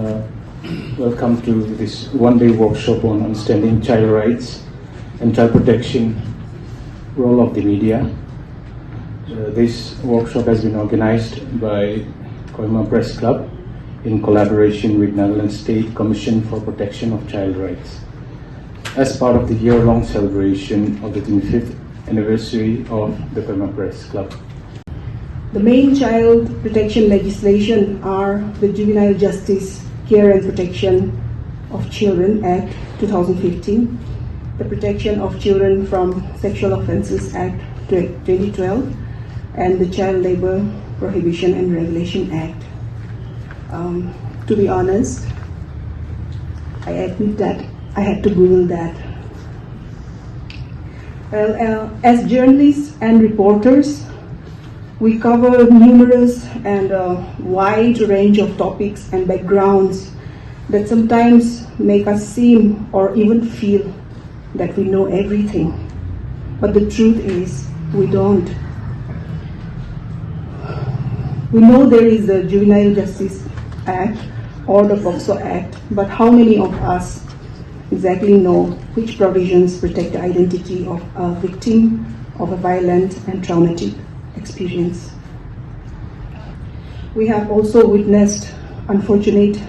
Uh, Welcome to this one-day workshop on understanding child rights and child protection, role of the media. This workshop has been organized by Kohima Press Club in collaboration with Netherlands State Commission for Protection of Child Rights as part of the year-long celebration of the 25th anniversary of the Kohima Press Club. The main child protection legislation are the Juvenile Justice, Care and Protection of Children Act 2015, the Protection of Children from Sexual Offences Act 2012, and the Child Labor Prohibition and Regulation Act. To be honest, I admit that I had to Google that. Well, as journalists and reporters, we cover numerous and wide range of topics and backgrounds that sometimes make us seem or even feel that we know everything. But the truth is, we don't. We know there is the Juvenile Justice Act or the POCSO Act, but how many of us exactly know which provisions protect the identity of a victim of a violent and traumatic experience? We have also witnessed unfortunate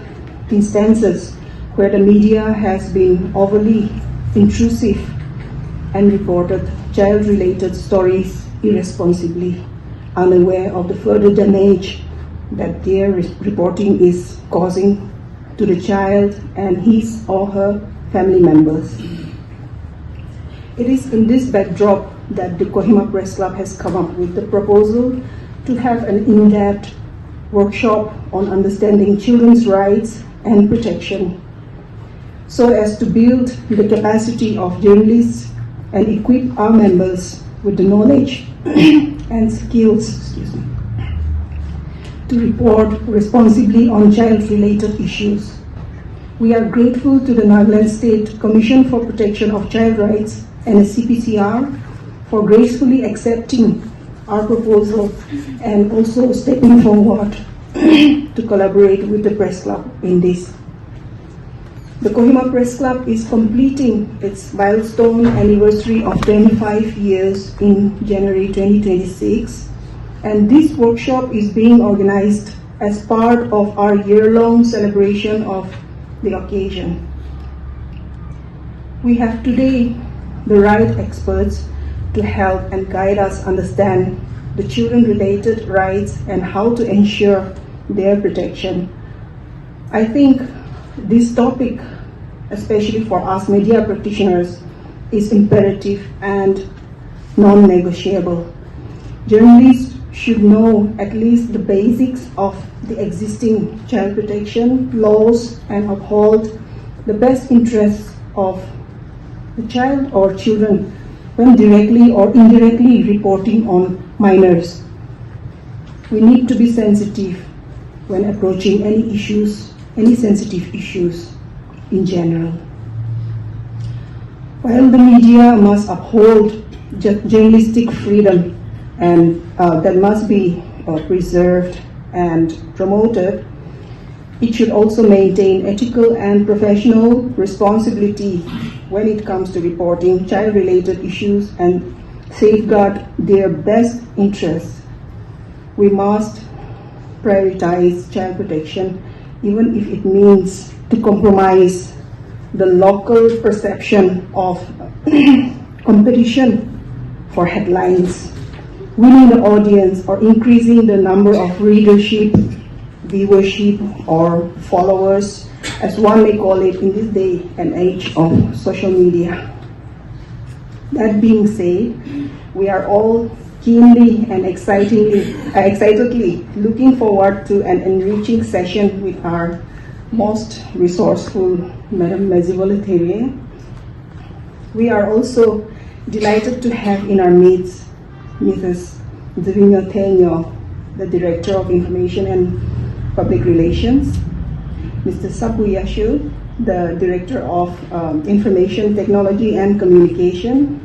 instances where the media has been overly intrusive and reported child-related stories irresponsibly, unaware of the further damage that their reporting is causing to the child and his or her family members. It is in this backdrop that the Kohima Press Club has come up with the proposal to have an in-depth workshop on understanding children's rights and protection, so as to build the capacity of journalists and equip our members with the knowledge and skills to report responsibly on child-related issues. We are grateful to the Netherlands State Commission for Protection of Child Rights and the CPCR for gracefully accepting our proposal and also stepping forward to collaborate with the Press Club in this. The Kohima Press Club is completing its milestone anniversary of 25 years in January 2026, and this workshop is being organized as part of our year-long celebration of the occasion. We have today the right experts to help and guide us understand the children-related rights and how to ensure their protection. I think this topic, especially for us media practitioners, is imperative and non-negotiable. Journalists should know at least the basics of the existing child protection laws and uphold the best interests of the child or children when directly or indirectly reporting on minors. We need to be sensitive when approaching any sensitive issues in general. While the media must uphold journalistic freedom and that must be preserved and promoted, it should also maintain ethical and professional responsibility when it comes to reporting child-related issues and safeguard their best interests. We must prioritize child protection even if it means to compromise the local perception of competition for headlines, winning the audience or increasing the number of readership, viewership or followers, as one may call it in this day and age of social media. That being said, we are all keenly and excitedly looking forward to an enriching session with our most resourceful Madam Mezivole. We are also delighted to have in our midst Mrs. Divino Tenyo, the Director of Information and Public Relations, Mr. Sapu Yashu, the Director of Information Technology and Communication.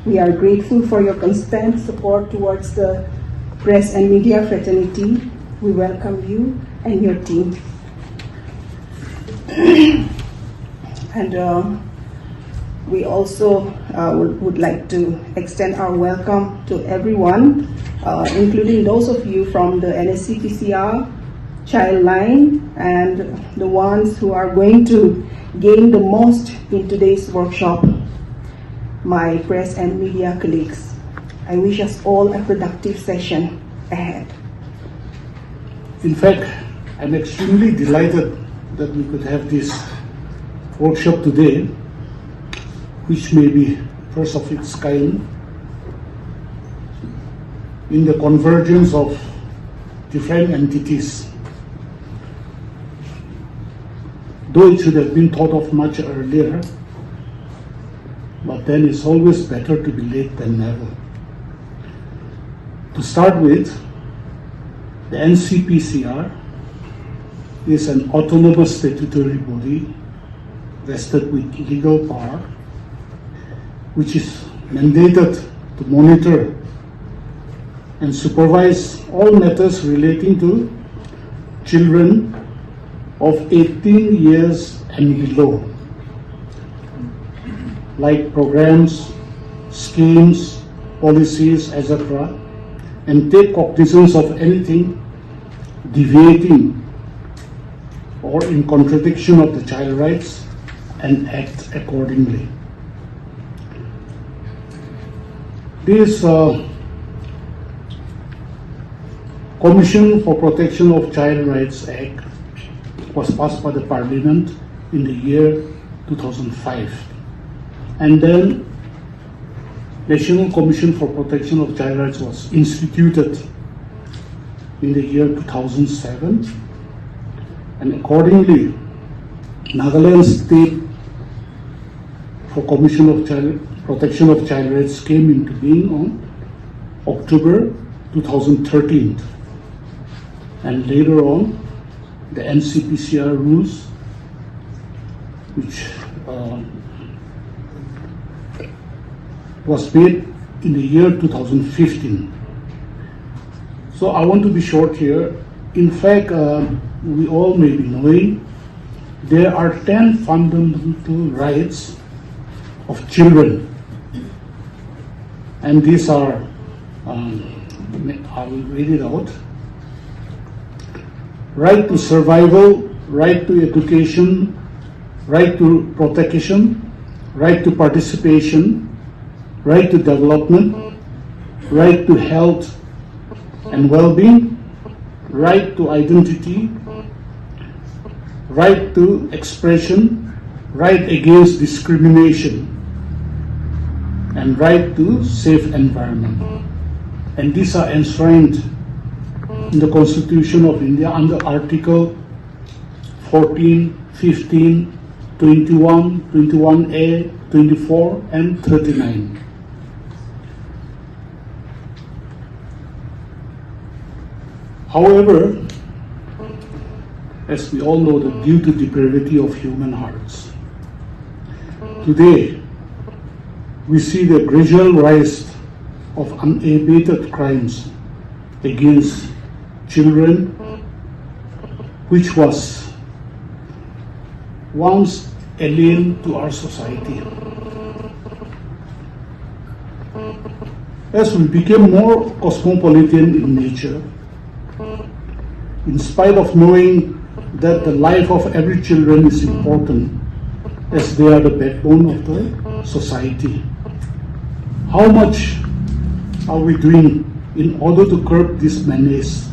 We are grateful for your constant support towards the press and media fraternity. We welcome you and your team. And we also would like to extend our welcome to everyone, including those of you from the NSCPCR Childline and the ones who are going to gain the most in today's workshop, my press and media colleagues. I wish us all a productive session ahead. In fact, I'm extremely delighted that we could have this workshop today, which may be first of its kind in the convergence of different entities. Though it should have been thought of much earlier, but then it's always better to be late than never. To start with, the NCPCR is an autonomous statutory body vested with legal power, which is mandated to monitor and supervise all matters relating to children of 18 years and below, like programs, schemes, policies, etc., and take cognizance of anything deviating or in contradiction of the child rights and act accordingly. This Commission for Protection of Child Rights Act was passed by the Parliament in the year 2005. And then National Commission for Protection of Child Rights was instituted in the year 2007. And accordingly, Nagaland State for Commission of Protection of Child Rights came into being on October 2013. And later on, the NCPCR rules, which was made in the year 2015. So I want to be short here. In fact, we all may be knowing there are 10 fundamental rights of children. And these are, I will read it out. Right to survival, right to education, right to protection, right to participation, right to development, right to health and well-being, right to identity, right to expression, right against discrimination, and right to safe environment. And these are enshrined in the Constitution of India under Article 14, 15, 21, 21A, 24, and 39. However, as we all know, that due to depravity of human hearts, today we see the gradual rise of unabated crimes against children, which was once alien to our society. As we became more cosmopolitan in nature, in spite of knowing that the life of every children is important, as they are the backbone of the society, how much are we doing in order to curb this menace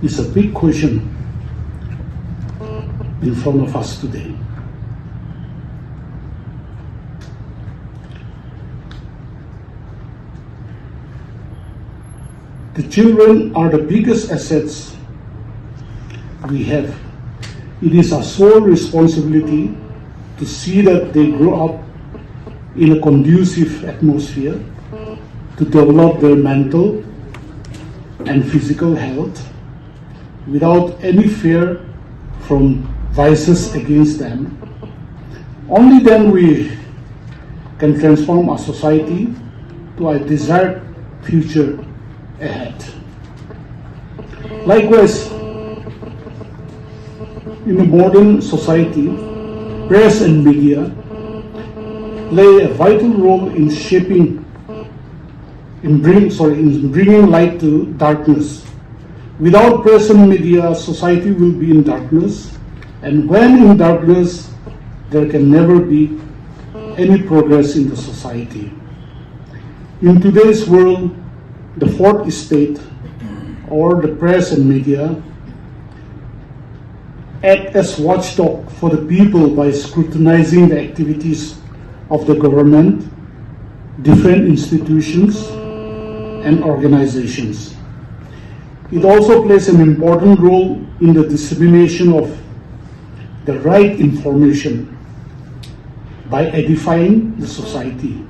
is a big question in front of us today. The children are the biggest assets we have. It is our sole responsibility to see that they grow up in a conducive atmosphere, to develop their mental and physical health without any fear from vices against them. Only then we can transform our society to a desired future ahead. Likewise, In a modern society, press and media play a vital role in bringing light to darkness. Without press and media, society will be in darkness, and when in darkness, there can never be any progress in the society. In today's world, the fourth estate, or the press and media, act as watchdog for the people by scrutinizing the activities of the government, different institutions, and organizations. It also plays an important role in the dissemination of the right information by edifying the society.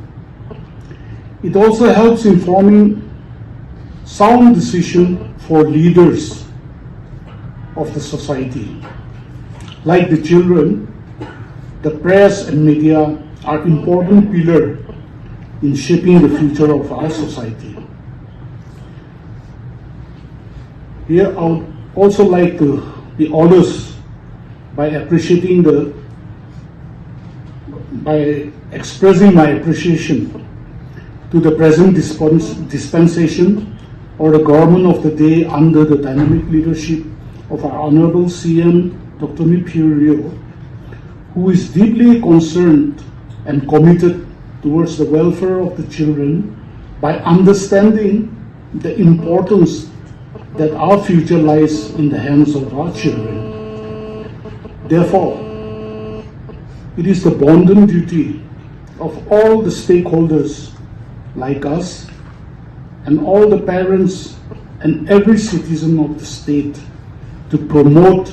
It also helps in forming sound decision for leaders of the society. Like the children, the press and media are important pillar in shaping the future of our society. Here I would also like to be honest by expressing my appreciation to the present dispensation or the government of the day under the dynamic leadership of our Honorable CM, Dr. Nipur Rio, who is deeply concerned and committed towards the welfare of the children by understanding the importance that our future lies in the hands of our children. Therefore, it is the bounden duty of all the stakeholders like us and all the parents and every citizen of the state to promote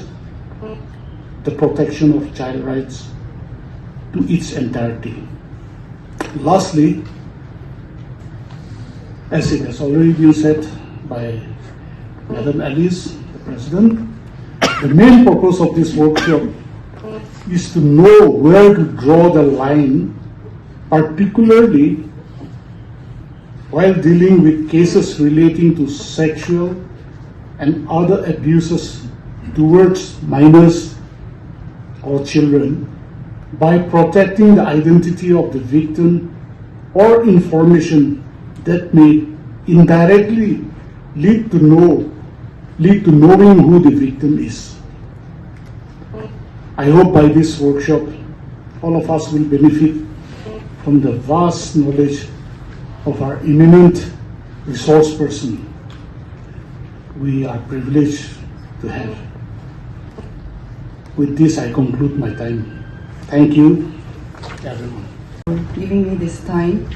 the protection of child rights to its entirety. Lastly, as it has already been said by Madam Alice, the President, the main purpose of this workshop is to know where to draw the line, particularly while dealing with cases relating to sexual and other abuses towards minors or children, by protecting the identity of the victim or information that may indirectly lead to knowing who the victim is. I hope by this workshop, all of us will benefit from the vast knowledge of our eminent resource person we are privileged to have. With this, I conclude my time. Thank you, everyone. Giving me this time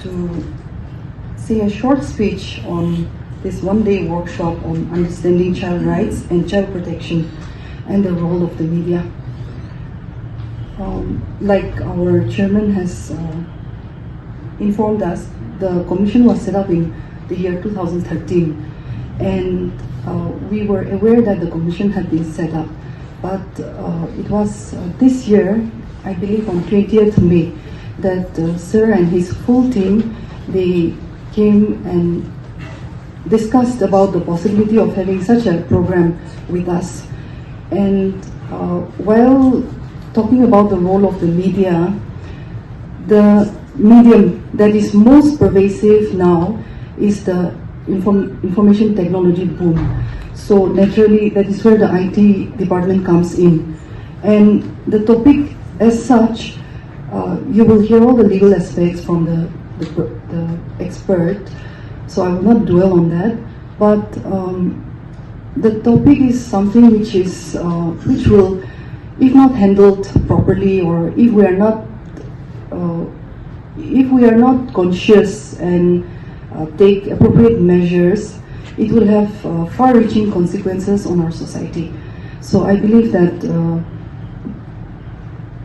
to say a short speech on this one-day workshop on understanding child rights and child protection and the role of the media. Like our chairman has informed us, the commission was set up in the year 2013, and we were aware that the commission had been set up, but it was this year, I believe on 20th May, that Sir and his full team, they came and discussed about the possibility of having such a program with us. And while talking about the role of the media, the medium that is most pervasive now is the information technology boom. So naturally, that is where the IT department comes in. And the topic as such, you will hear all the legal aspects from the expert, so I will not dwell on that. But the topic is something which is which will, if not handled properly, or if we are not conscious and take appropriate measures, it will have far-reaching consequences on our society. So I believe that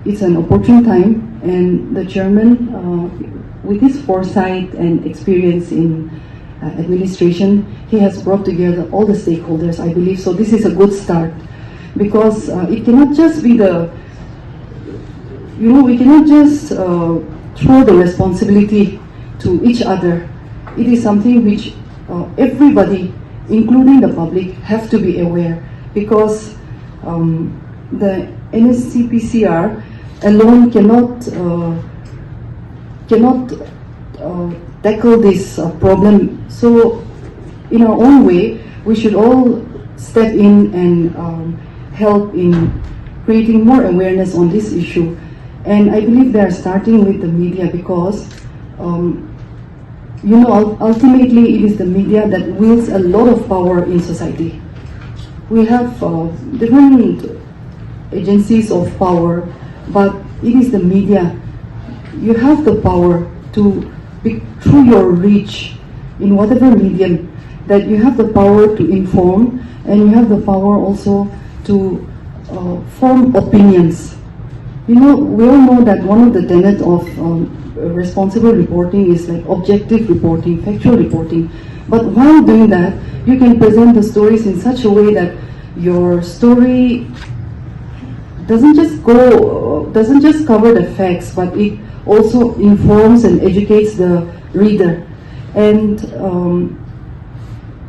it's an opportune time, and the chairman, with his foresight and experience in administration, he has brought together all the stakeholders, I believe. So this is a good start, because it cannot just be we cannot just throw the responsibility to each other. It is something which everybody, including the public, have to be aware, because the NSCPCR alone cannot tackle this problem. So, in our own way, we should all step in and help in creating more awareness on this issue. And I believe they are starting with the media because, ultimately it is the media that wields a lot of power in society. We have different agencies of power, but it is the media. You have the power to, through your reach in whatever medium, that you have the power to inform, and you have the power also to form opinions. We all know that one of the tenets of responsible reporting is like objective reporting, factual reporting. But while doing that, you can present the stories in such a way that your story doesn't just cover the facts, but it also informs and educates the reader. And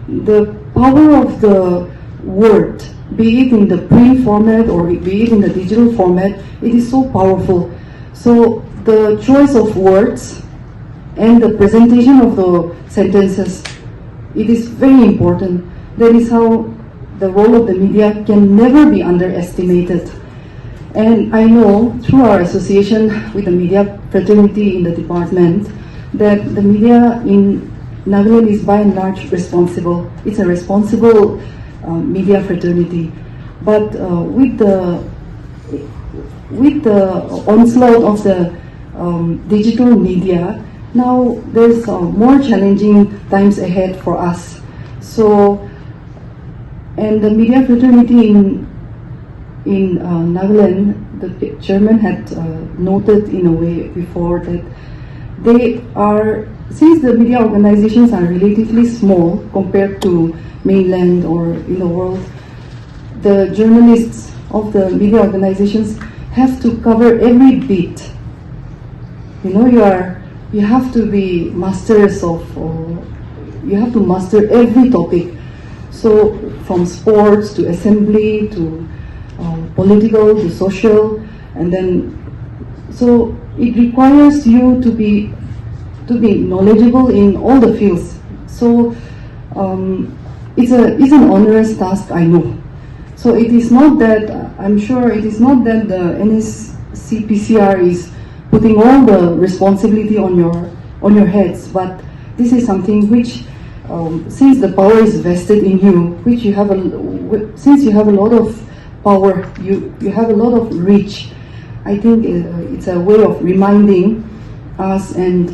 the power of the word, be it in the print format or be it in the digital format, it is so powerful. So the choice of words and the presentation of the sentences, it is very important. That is how the role of the media can never be underestimated. And I know through our association with the media fraternity in the department that the media in Nagaland is by and large responsible. It's a responsible media fraternity. But with the onslaught of the digital media, now there's more challenging times ahead for us. So, and the media fraternity in Nagaland, the chairman had noted in a way before that they are, since the media organizations are relatively small compared to mainland or in the world, the journalists of the media organizations have to cover every bit. You have to be masters of, you have to master every topic. So from sports to assembly to political to social, and then so it requires you to be knowledgeable in all the fields. So it's an onerous task, I know. So it is not that, I'm sure it is not that the NSCPCR is putting all the responsibility on your heads, but this is something which, since the power is vested in you, since you have a lot of power, you have a lot of reach, I think it's a way of reminding us, and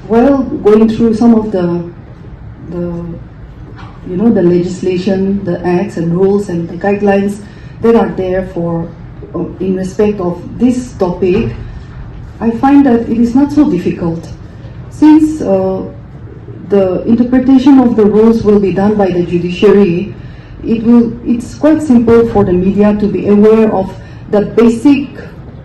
while going through some of the legislation, the acts and rules and the guidelines that are there for in respect of this topic, I find that it is not so difficult. Since the interpretation of the rules will be done by the judiciary, it's quite simple for the media to be aware of the basic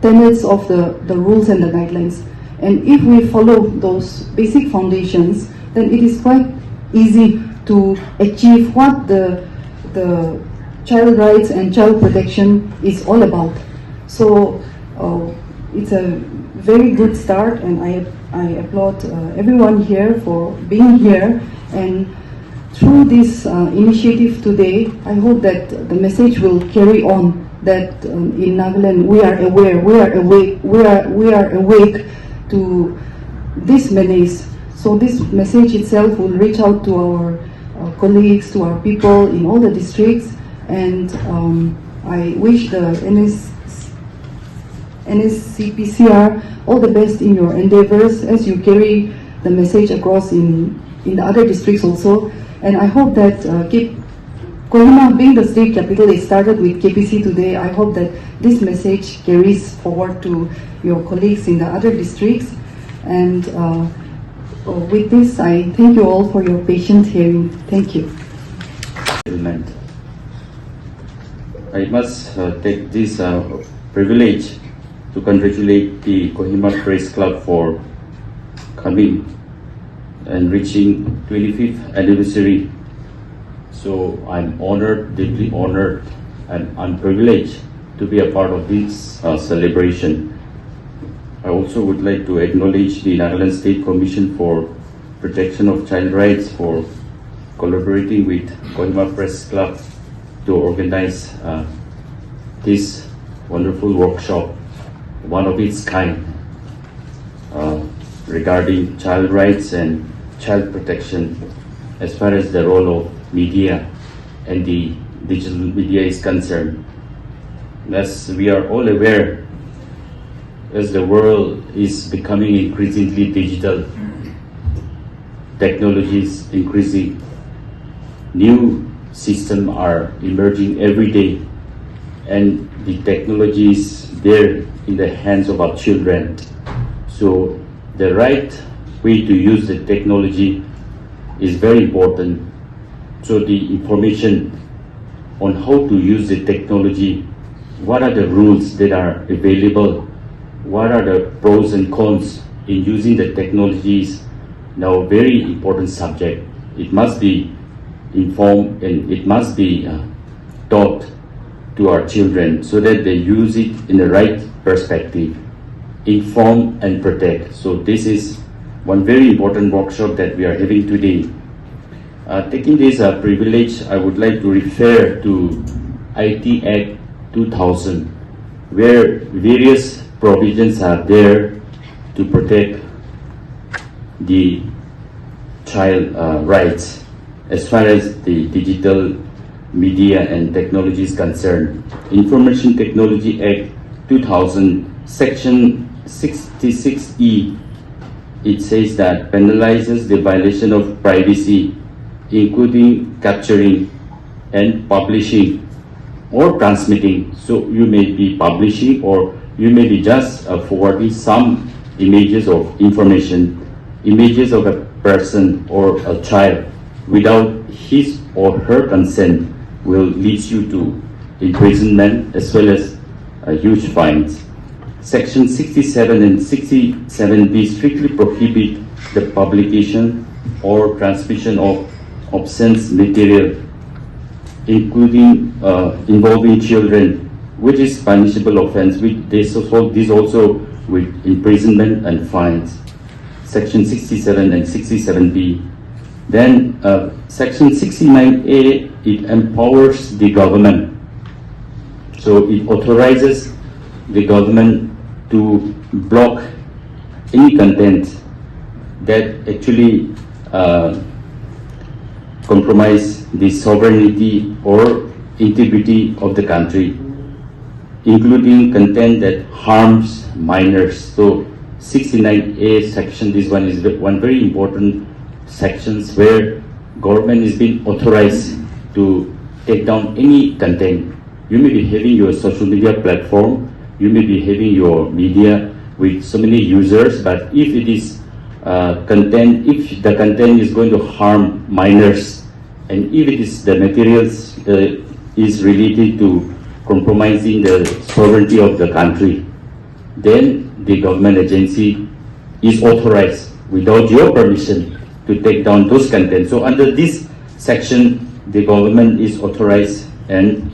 tenets of the rules and the guidelines. And if we follow those basic foundations, then it is quite easy to achieve what the child rights and child protection is all about. So it's a very good start, and I applaud everyone here for being here. And through this initiative today, I hope that the message will carry on, that in Nagaland we are aware, we are awake to this menace. So this message itself will reach out to our colleagues, to our people in all the districts, and I wish the NSCPCR all the best in your endeavors as you carry the message across in the other districts also. And I hope that Kohima being the state capital, it started with KPC today. I hope that this message carries forward to your colleagues in the other districts. And with this, I thank you all for your patient hearing. Thank you. I must take this privilege to congratulate the Kohima Press Club for coming and reaching 25th anniversary So I'm honored, deeply honored, and I'm privileged to be a part of this celebration. I also would like to acknowledge the Nagaland State Commission for Protection of Child Rights for collaborating with Kohima Press Club to organize this wonderful workshop, one of its kind, regarding child rights and child protection as far as the role of media and the digital media is concerned. As we are all aware, as the world is becoming increasingly digital, technology is increasing, new systems are emerging every day, and the technology is there in the hands of our children. So the right way to use the technology is very important. So the information on how to use the technology, what are the rules that are available, what are the pros and cons in using the technology is now a very important subject. It must be informed and it must be taught to our children so that they use it in the right perspective, inform and protect. So this is one very important workshop that we are having today. Taking this privilege, I would like to refer to IT Act 2000, where various provisions are there to protect the child rights as far as the digital media and technology is concerned. Information Technology Act 2000, Section 66E, it says that penalizes the violation of privacy, including capturing and publishing or transmitting. So you may be publishing or you may be just forwarding some images of information, images of a person or a child without his or her consent will lead you to imprisonment as well as huge fines. Section 67 and 67B strictly prohibit the publication or transmission of obscene material, including involving children, which is punishable offense. This also with imprisonment and fines. Section 67 and 67B. Then Section 69A, it empowers the government. So it authorizes the government to block any content that actually compromise the sovereignty or integrity of the country, including content that harms minors. So 69A section, this one is one very important sections where government is being authorized to take down any content. You may be having your social media platform, you may be having your media with so many users, but if it is content, if the content is going to harm minors, and if it is the materials is related to compromising the sovereignty of the country, then the government agency is authorized without your permission to take down those contents. So under this section, the government is authorized and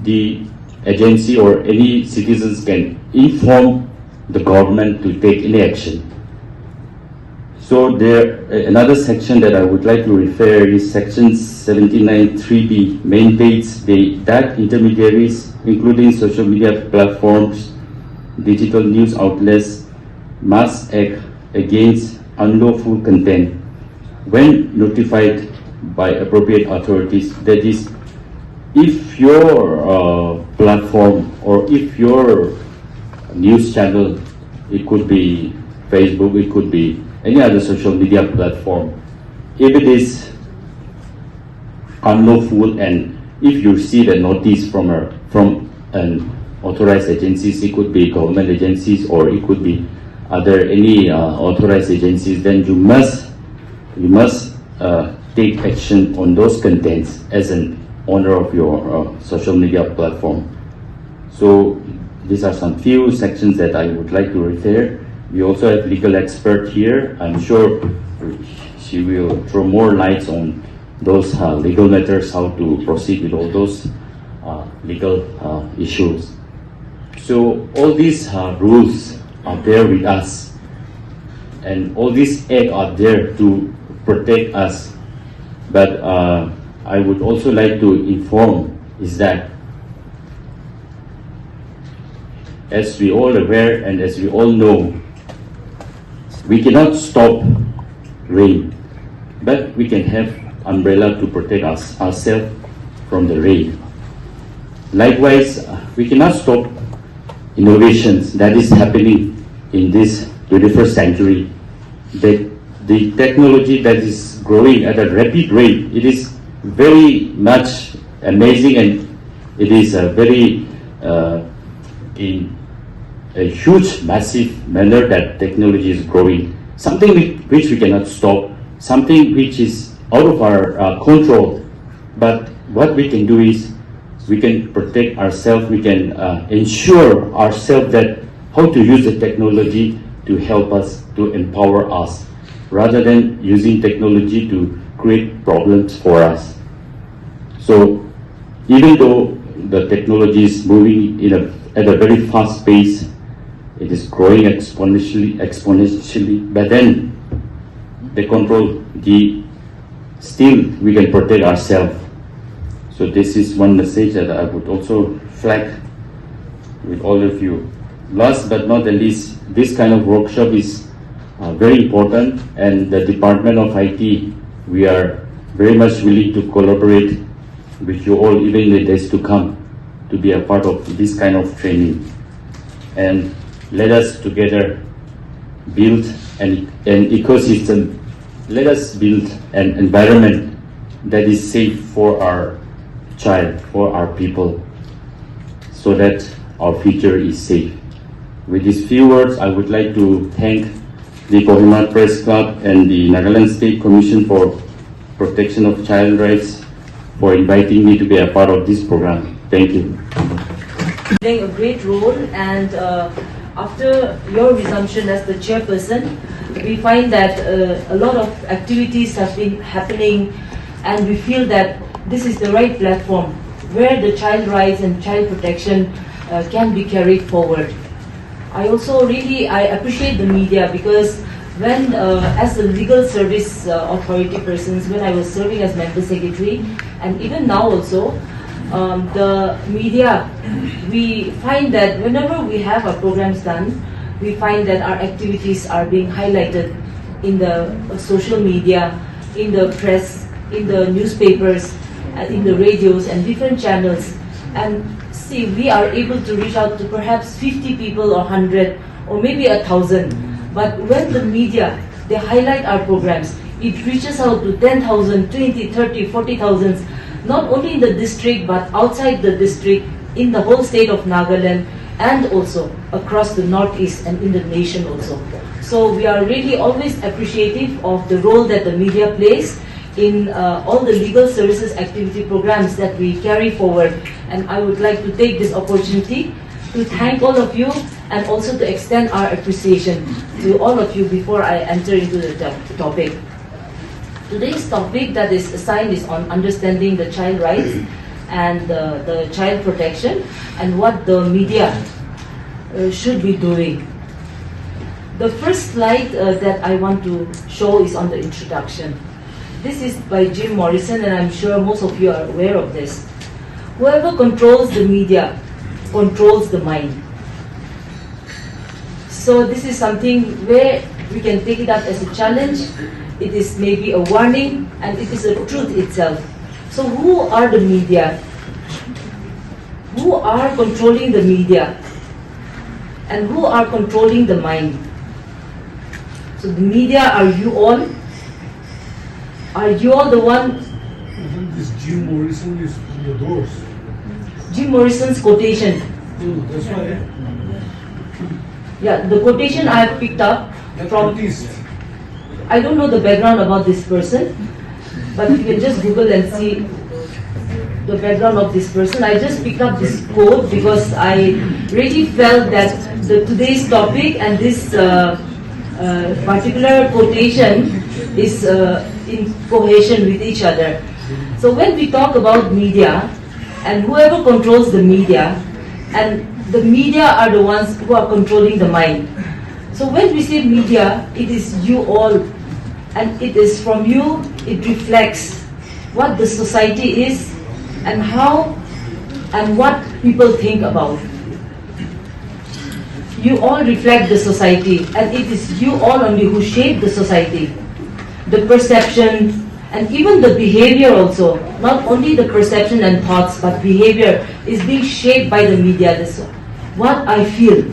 the agency or any citizens can inform the government to take any action. So there, another section that I would like to refer is section 79(3)(b), mandates that intermediaries, including social media platforms, digital news outlets, must act against unlawful content when notified by appropriate authorities. That is, if your platform or if your news channel, it could be Facebook, it could be any other social media platform, if it is unlawful and if you see the notice from an authorized agencies, it could be government agencies or it could be any authorized agencies, then you must take action on those contents as an owner of your social media platform. So these are some few sections that I would like to refer. We also have legal expert here. I'm sure she will throw more lights on those legal matters, how to proceed with all those legal issues. So all these rules are there with us, and all these acts are there to protect us. But I would also like to inform is that, as we all aware and as we all know, we cannot stop rain, but we can have umbrella to protect ourselves from the rain. Likewise, we cannot stop innovations that is happening in this 21st century. The technology that is growing at a rapid rate, it is very much amazing, and it is very in a huge, massive manner that technology is growing. Something which we cannot stop, something which is out of our control. But what we can do is we can protect ourselves, we can ensure ourselves that how to use the technology to help us, to empower us, rather than using technology to create problems for us. So even though the technology is moving at a very fast pace, it is growing exponentially, but then still we can protect ourselves. So this is one message that I would also flag with all of you. Last but not the least, this kind of workshop is very important, and the Department of IT, we are very much willing to collaborate with you all even in the days to come to be a part of this kind of training. And let us together build an ecosystem. Let us build an environment that is safe for our child, for our people, so that our future is safe. With these few words, I would like to thank the Kohima Press Club and the Nagaland State Commission for Protection of Child Rights for inviting me to be a part of this program. Thank you. Playing a great role, and after your resumption as the chairperson, we find that a lot of activities have been happening, and we feel that this is the right platform where the child rights and child protection can be carried forward. I also I appreciate the media, because when as the legal service authority persons, when I was serving as member secretary, and even now also, the media, we find that whenever we have our programs done, we find that our activities are being highlighted in the social media, in the press, in the newspapers, in the radios and different channels. And see, we are able to reach out to perhaps 50 people or 100 or maybe 1,000. But when the media, they highlight our programs, it reaches out to 10,000, 20, 30, 40,000, not only in the district but outside the district, in the whole state of Nagaland, and also across the Northeast and in the nation also. So we are really always appreciative of the role that the media plays in all the legal services activity programs that we carry forward. And I would like to take this opportunity to thank all of you, and also to extend our appreciation to all of you before I enter into the topic. Today's topic that is assigned is on understanding the child rights and the child protection, and what the media should be doing. The first slide that I want to show is on the introduction. This is by Jim Morrison, and I'm sure most of you are aware of this. Whoever controls the media controls the mind. So this is something where we can take it up as a challenge. It is maybe a warning, and it is a truth itself. So who are the media? Who are controlling the media? And who are controlling the mind? So the media, are you all? Are you all the one? This Jim Morrison is from the Doors. Jim Morrison's quotation. That's why. Yeah, the quotation I have picked up from. I don't know the background about this person, but you can just Google and see the background of this person. I just picked up this quote because I really felt that today's topic and this particular quotation is in cohesion with each other. So when we talk about media, and whoever controls the media, and the media are the ones who are controlling the mind. So when we say media, it is you all, and it is from you, it reflects what the society is and how and what people think about. You all reflect the society, and it is you all only who shape the society. The perception and even the behavior also, not only the perception and thoughts, but behavior is being shaped by the media. This is what I feel.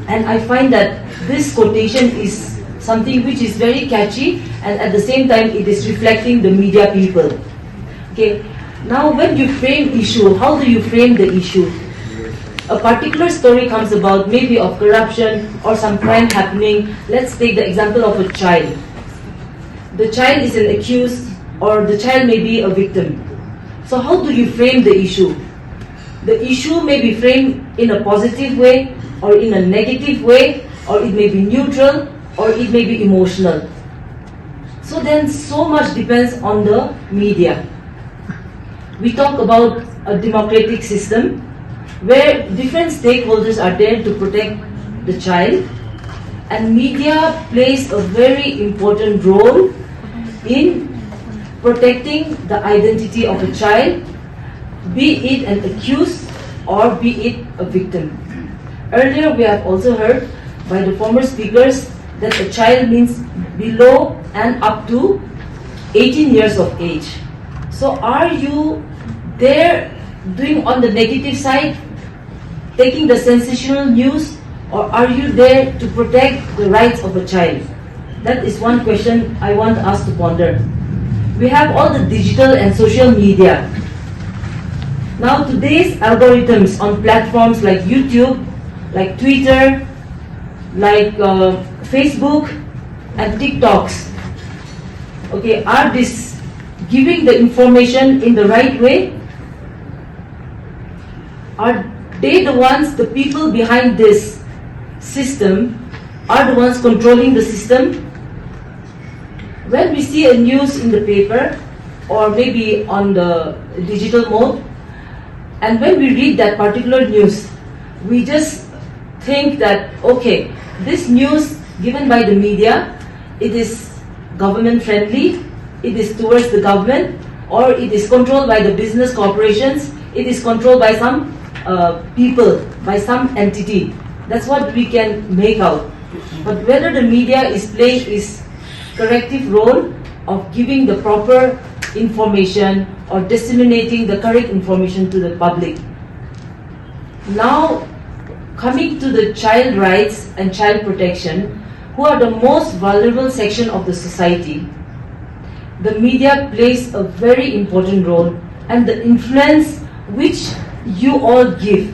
And I find that this quotation is something which is very catchy, and at the same time it is reflecting the media people. Okay. Now when you frame issue, how do you frame the issue? A particular story comes about, maybe of corruption or some crime happening. Let's take the example of a child. The child is an accused, or the child may be a victim. So how do you frame the issue? The issue may be framed in a positive way, or in a negative way, or it may be neutral, or it may be emotional. So then so much depends on the media. We talk about a democratic system where different stakeholders are there to protect the child, and media plays a very important role in protecting the identity of a child, be it an accused or be it a victim. Earlier we have also heard by the former speakers that a child means below and up to 18 years of age. So are you there doing on the negative side, taking the sensational news, or are you there to protect the rights of a child? That is one question I want us to ponder. We have all the digital and social media. Now today's algorithms on platforms like YouTube, like Twitter, like Facebook and TikToks, okay, are this giving the information in the right way? Are they the ones, the people behind this system, are the ones controlling the system? When we see a news in the paper or maybe on the digital mode, and when we read that particular news, we just think that, okay, this news given by the media, it is government friendly, it is towards the government, or it is controlled by the business corporations, it is controlled by some people, by some entity. That's what we can make out. But whether the media is playing its corrective role of giving the proper information or disseminating the correct information to the public. Now, coming to the child rights and child protection, who are the most vulnerable section of the society, the media plays a very important role, and the influence which you all give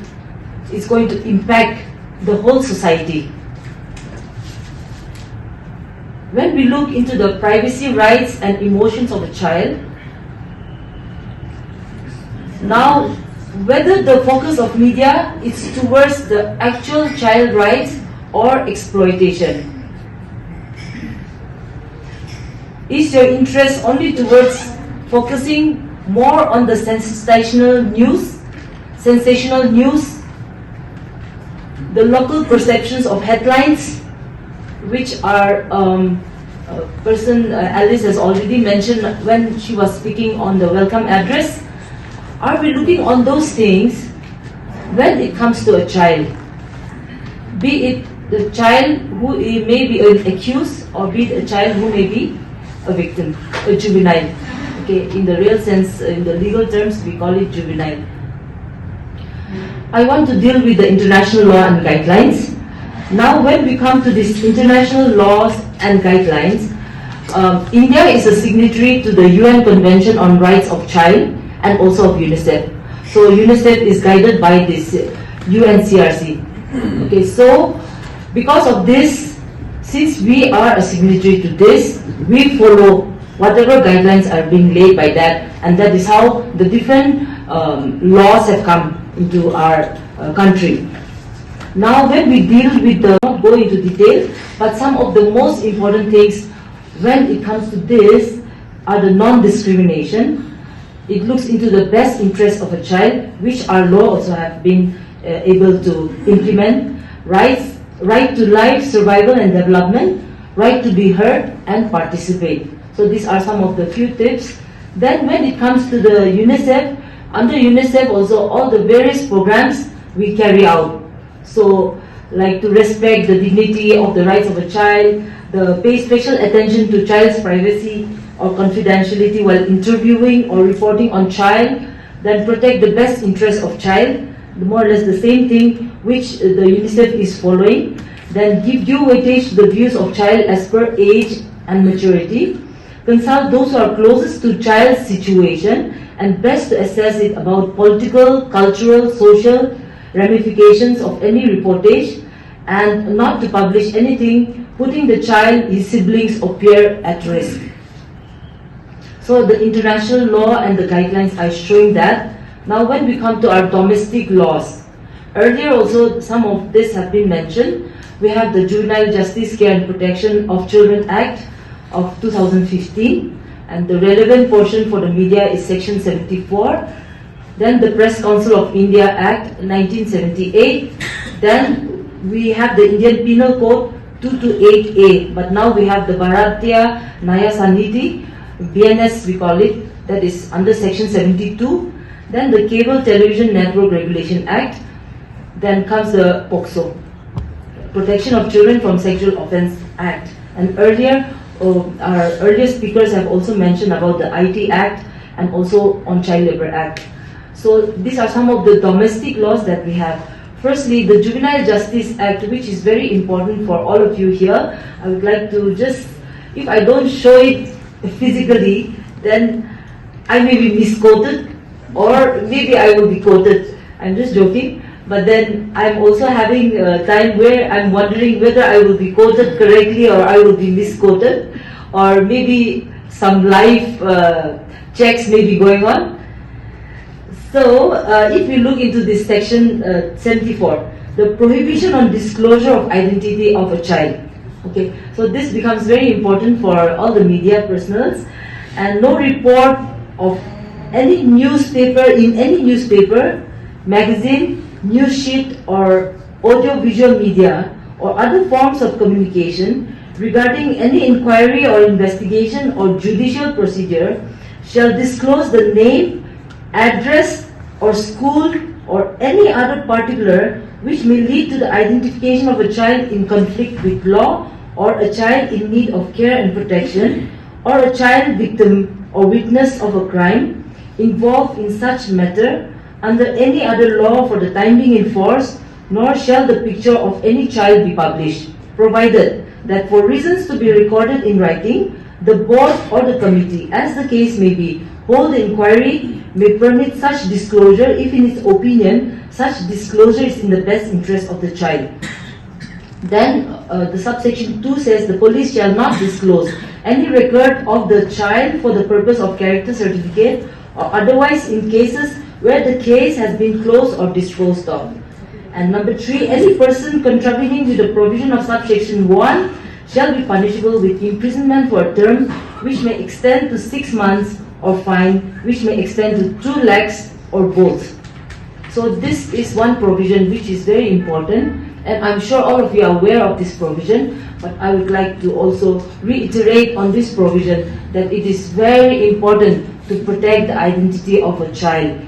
is going to impact the whole society. When we look into the privacy rights and emotions of a child, now whether the focus of media is towards the actual child rights or exploitation. Is your interest only towards focusing more on the sensational news, the local perceptions of headlines, which are Alice has already mentioned when she was speaking on the welcome address? Are we looking on those things when it comes to a child? Be it the child who may be an accused, or be it a child who may be a victim, a juvenile. Okay, in the real sense, in the legal terms, we call it juvenile. I want to deal with the international law and guidelines. Now, when we come to these international laws and guidelines, India is a signatory to the UN Convention on Rights of Child and also of UNICEF. So UNICEF is guided by this UNCRC. Okay, so because of this, since we are a signatory to this, we follow whatever guidelines are being laid by that, and that is how the different laws have come into our country. Now when we deal with the, not go into detail, but some of the most important things when it comes to this are the non-discrimination, it looks into the best interest of a child, which our law also have been able to implement. Right to life, survival and development, right to be heard and participate. So these are some of the few tips. Then when it comes to the UNICEF, under UNICEF also all the various programs we carry out. So like to respect the dignity of the rights of a child, pay special attention to child's privacy or confidentiality while interviewing or reporting on child, then protect the best interest of child, more or less the same thing which the UNICEF is following. Then give due weightage to the views of child as per age and maturity. Consult those who are closest to child's situation and best to assess it about political, cultural, social ramifications of any reportage, and not to publish anything putting the child, his siblings or peer at risk. So the international law and the guidelines are showing that. Now when we come to our domestic laws, earlier also some of this have been mentioned. We have the Juvenile Justice Care and Protection of Children Act of 2015, and the relevant portion for the media is section 74. Then the Press Council of India Act 1978. Then we have the Indian Penal Code 228A, but now we have the Bharatiya Nyaya Sanhiti, BNS we call it, that is under section 72. Then the Cable Television Network Regulation Act. Then comes the POCSO, Protection of Children from Sexual Offence Act. And earlier, our earlier speakers have also mentioned about the IT Act and also on Child Labour Act. So these are some of the domestic laws that we have. Firstly, the Juvenile Justice Act, which is very important for all of you here. I would like to just, if I don't show it physically, then I may be misquoted, or maybe I will be quoted. I'm just joking. But then I'm also having a time where I'm wondering whether I will be quoted correctly or I will be misquoted, or maybe some live checks may be going on. So if you look into this section 74, the prohibition on disclosure of identity of a child. Okay, so this becomes very important for all the media personals, and no report of any newspaper, in any newspaper, magazine, news sheet or audio-visual media or other forms of communication regarding any inquiry or investigation or judicial procedure shall disclose the name, address or school or any other particular which may lead to the identification of a child in conflict with law, or a child in need of care and protection, or a child victim or witness of a crime involved in such matter under any other law for the time being in force, nor shall the picture of any child be published, provided that for reasons to be recorded in writing, the board or the committee, as the case may be, hold the inquiry, may permit such disclosure if in its opinion such disclosure is in the best interest of the child. Then the subsection 2 says the police shall not disclose any record of the child for the purpose of character certificate or otherwise in cases where the case has been closed or disposed of. And number 3, any person contravening to the provision of subsection 1 shall be punishable with imprisonment for a term which may extend to 6 months or fine which may extend to 2 lakhs or both. So this is one provision which is very important, and I'm sure all of you are aware of this provision, but I would like to also reiterate on this provision that it is very important to protect the identity of a child.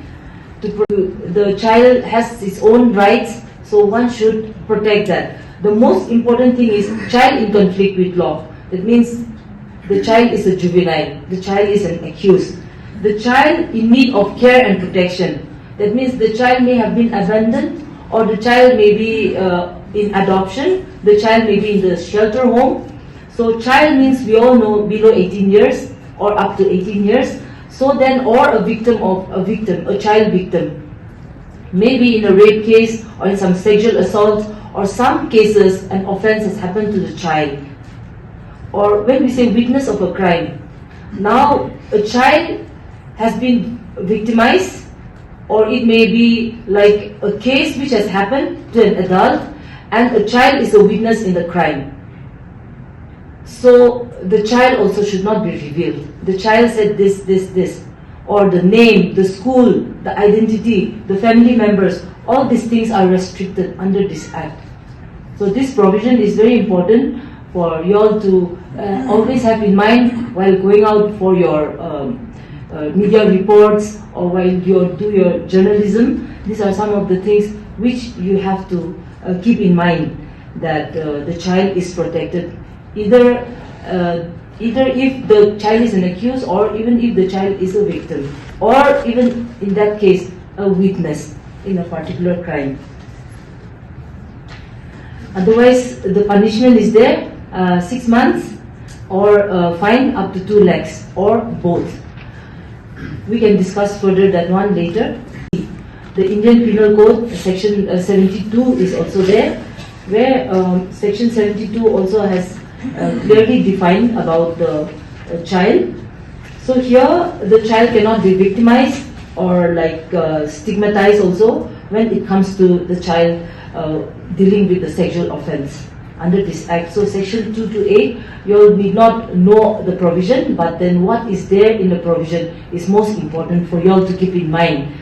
The child has its own rights, so one should protect that. The most important thing is child in conflict with law. That means the child is a juvenile, the child is an accused. The child in need of care and protection. That means the child may have been abandoned, or the child may be in adoption, the child may be in the shelter home. So child means we all know below 18 years or up to 18 years. So then, or a victim of a child victim, maybe in a rape case or in some sexual assault, or some cases an offense has happened to the child. Or when we say witness of a crime, now a child has been victimized, or it may be like a case which has happened to an adult and a child is a witness in the crime. So the child also should not be revealed. The child said this, or the name, the school, the identity, the family members, all these things are restricted under this act. So this provision is very important for you all to always have in mind while going out for your media reports or while you do your journalism. These are some of the things which you have to keep in mind, that the child is protected either if the child is an accused, or even if the child is a victim, or even in that case a witness in a particular crime. Otherwise, the punishment is there, 6 months or fine up to 2 lakhs or both. We can discuss further that one later. The Indian Penal Code, section 72 is also there, where section 72 also has clearly defined about the child. So here the child cannot be victimized or stigmatized also when it comes to the child dealing with the sexual offense under this act. So section 2 to 8, you all need not know the provision, but then what is there in the provision is most important for you all to keep in mind.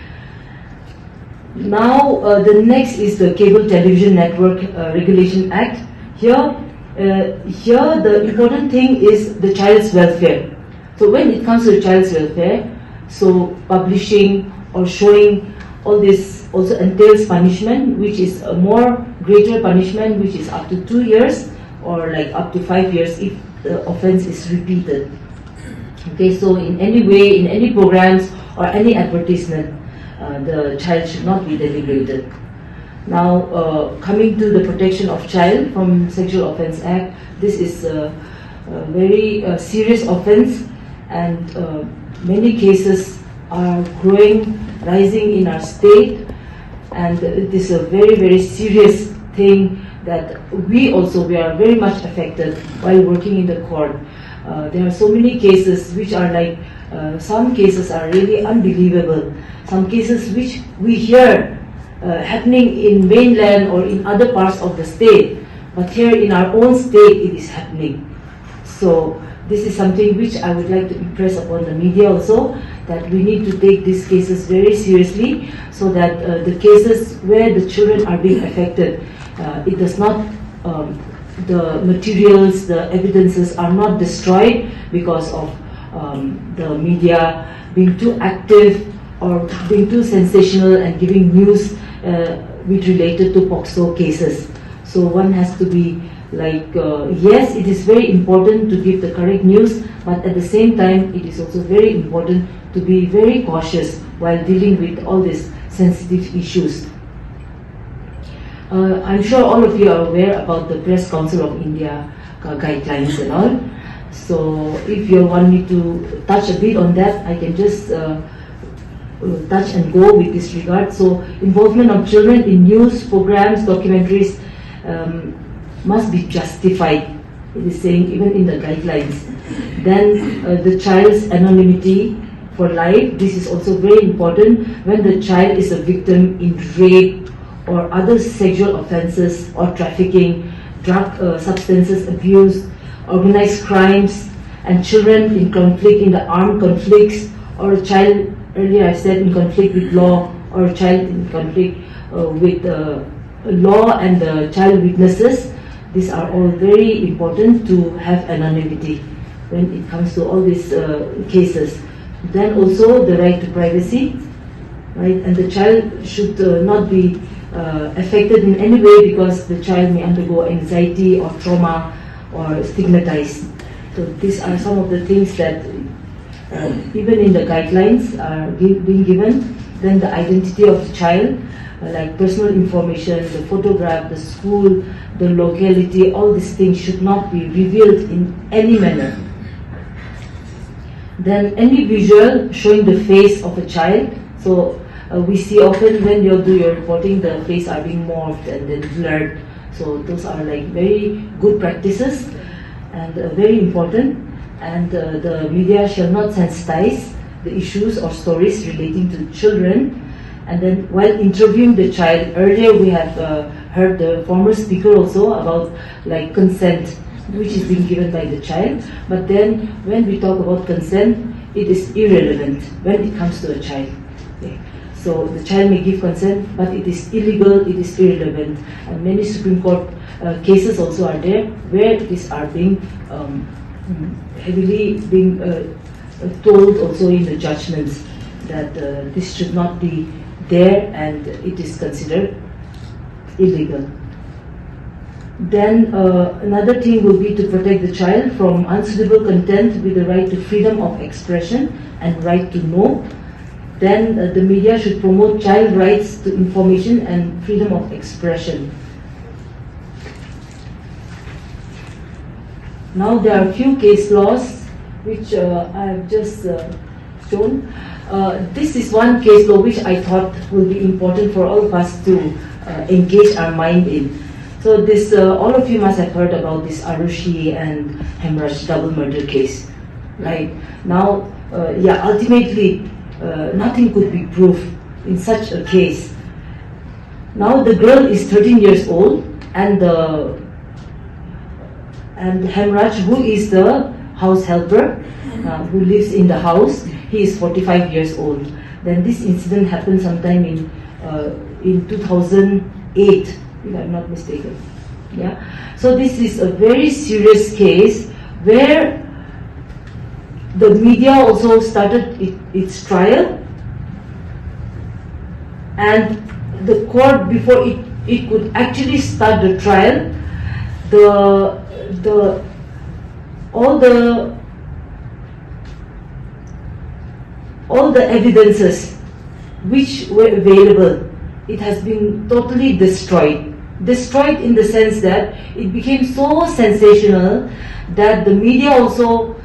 Now the next is the Cable Television Network Regulation Act. Here the important thing is the child's welfare. So when it comes to the child's welfare, so publishing or showing all this also entails punishment, which is a more greater punishment, which is up to 2 years or up to 5 years if the offense is repeated. Okay, so in any way, in any programs or any advertisement, the child should not be denigrated. Now, coming to the protection of child from Sexual Offence Act, this is a very serious offence, and many cases are rising in our state, and it is a very, very serious thing that we are very much affected while working in the court. There are so many cases which are some cases are really unbelievable. Some cases which we hear happening in mainland or in other parts of the state, but here in our own state it is happening. So this is something which I would like to impress upon the media also, that we need to take these cases very seriously, so that the cases where the children are being affected, it does not, the materials, the evidences are not destroyed because of the media being too active or being too sensational and giving news which related to POCSO cases. So one has to be yes, it is very important to give the correct news, but at the same time it is also very important to be very cautious while dealing with all these sensitive issues. I'm sure all of you are aware about the Press Council of India guidelines and all. So if you want me to touch a bit on that, I can just touch and go with this regard. So involvement of children in news, programs, documentaries must be justified. It is saying even in the guidelines. Then the child's anonymity for life. This is also very important when the child is a victim in rape or other sexual offences or trafficking, drug substances abuse, organized crimes, and children in conflict, in the armed conflicts, or a child, earlier I said, in conflict with law, or a child in conflict with law and the child witnesses. These are all very important to have anonymity when it comes to all these cases. Then also the right to privacy, right? And the child should not be affected in any way because the child may undergo anxiety or trauma or stigmatized. So these are some of the things that even in the guidelines are being given. Then the identity of the child, like personal information, the photograph, the school, the locality, all these things should not be revealed in any manner. Then any visual showing the face of a child. So we see often when you do your reporting, the face are being morphed and then blurred. So those are very good practices and very important. And the media shall not sensitize the issues or stories relating to children. And then while interviewing the child, earlier we have heard the former speaker also about consent, which is being given by the child. But then when we talk about consent, it is irrelevant when it comes to a child. Okay. So the child may give consent, but it is illegal, it is irrelevant. And many Supreme Court cases also are there where these are being heavily being told also in the judgments that this should not be there and it is considered illegal. Then another thing will be to protect the child from unsuitable content with the right to freedom of expression and right to know. Then the media should promote child rights to information and freedom of expression. Now there are few case laws which I have just shown. This is one case law which I thought will be important for all of us to engage our mind in. So this, all of you must have heard about this Arushi and Hemraj double murder case, right? Now, ultimately, nothing could be proved in such a case. Now the girl is 13 years old, and Hemraj, who is the house helper, who lives in the house, he is 45 years old. Then this incident happened sometime in 2008. If I'm not mistaken. Yeah. So this is a very serious case where the media also started its trial, and the court, before it could actually start the trial, all the evidences which were available, it has been totally destroyed. Destroyed in the sense that it became so sensational that the media also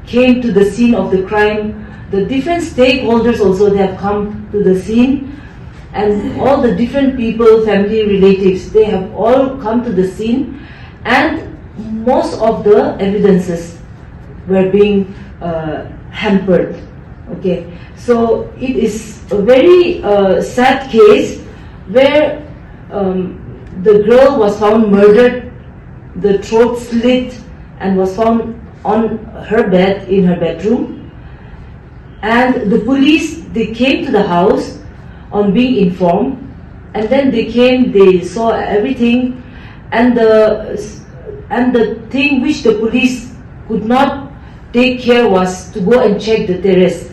came to the scene of the crime. The different stakeholders also, they have come to the scene, and all the different people, family, relatives, they have all come to the scene, and most of the evidences were being hampered. Okay, so it is a very sad case where the girl was found murdered, the throat slit, and was found on her bed in her bedroom. And the police, they came to the house on being informed, and then they came, they saw everything, and the thing which the police could not take care was to go and check the terrace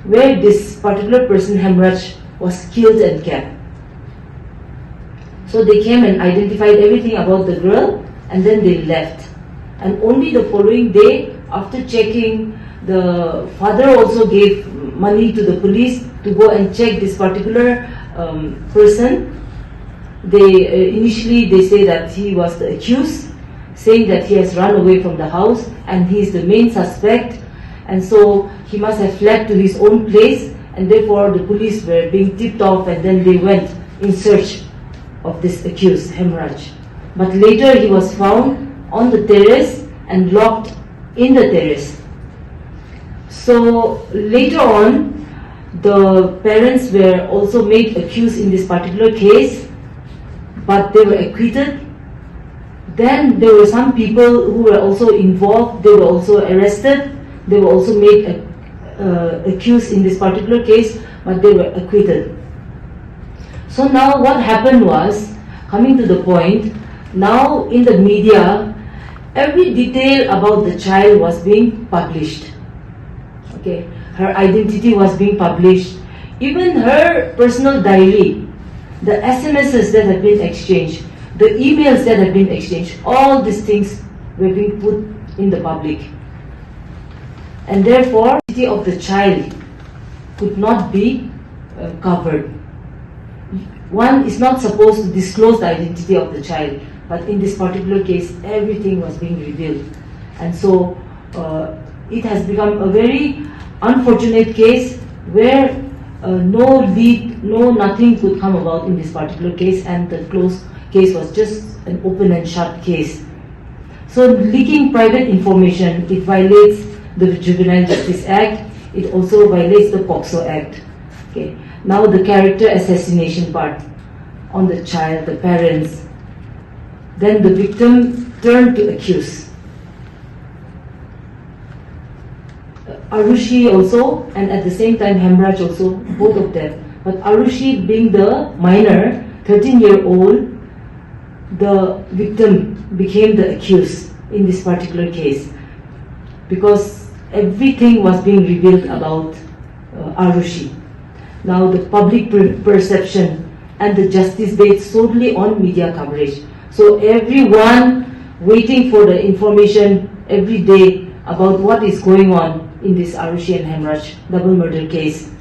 where this particular person, Hemraj, was killed and kept. So they came and identified everything about the girl, and then they left. And only the following day, after checking, the father also gave money to the police to go and check this particular person. Initially they say that he was the accused, saying that he has run away from the house and he is the main suspect, and so he must have fled to his own place, and therefore the police were being tipped off, and then they went in search of this accused, Hemraj. But later he was found on the terrace and locked in the terrace. So later on, the parents were also made accused in this particular case, but they were acquitted. Then there were some people who were also involved, they were also arrested, they were also made accused in this particular case, but they were acquitted. So now what happened was, coming to the point, now in the media, every detail about the child was being published. Okay, her identity was being published. Even her personal diary, the SMSs that have been exchanged, the emails that have been exchanged, all these things were being put in the public. And therefore, the identity of the child could not be covered. One is not supposed to disclose the identity of the child, but in this particular case, everything was being revealed. And so it has become a very unfortunate case where no lead, nothing could come about in this particular case, and the closed case was just an open and shut case. So leaking private information, it violates the Juvenile Justice Act, it also violates the POCSO Act. Okay. Now the character assassination part on the child, the parents. Then the victim turned to accuse. Arushi also, and at the same time Hemraj also, both of them. But Arushi being the minor, 13-year-old, the victim became the accused in this particular case, because everything was being revealed about Arushi. Now the public perception and the justice based solely on media coverage. So everyone waiting for the information every day about what is going on in this Arushi and Hemraj double murder case.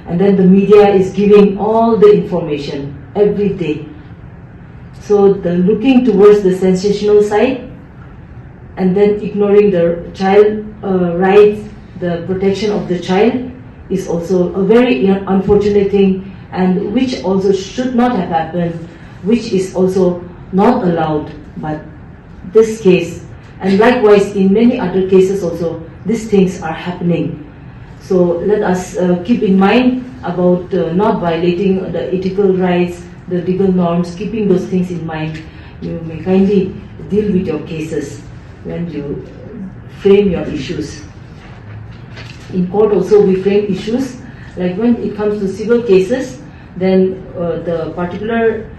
And then the media is giving all the information every day. So the looking towards the sensational side and then ignoring the child rights, the protection of the child is also a very unfortunate thing, and which also should not have happened, which is also not allowed. But this case, and likewise in many other cases also, these things are happening. So let us keep in mind about not violating the ethical rights, the legal norms, keeping those things in mind. You may kindly deal with your cases when you frame your issues. In court also we frame issues, like when it comes to civil cases, then the particular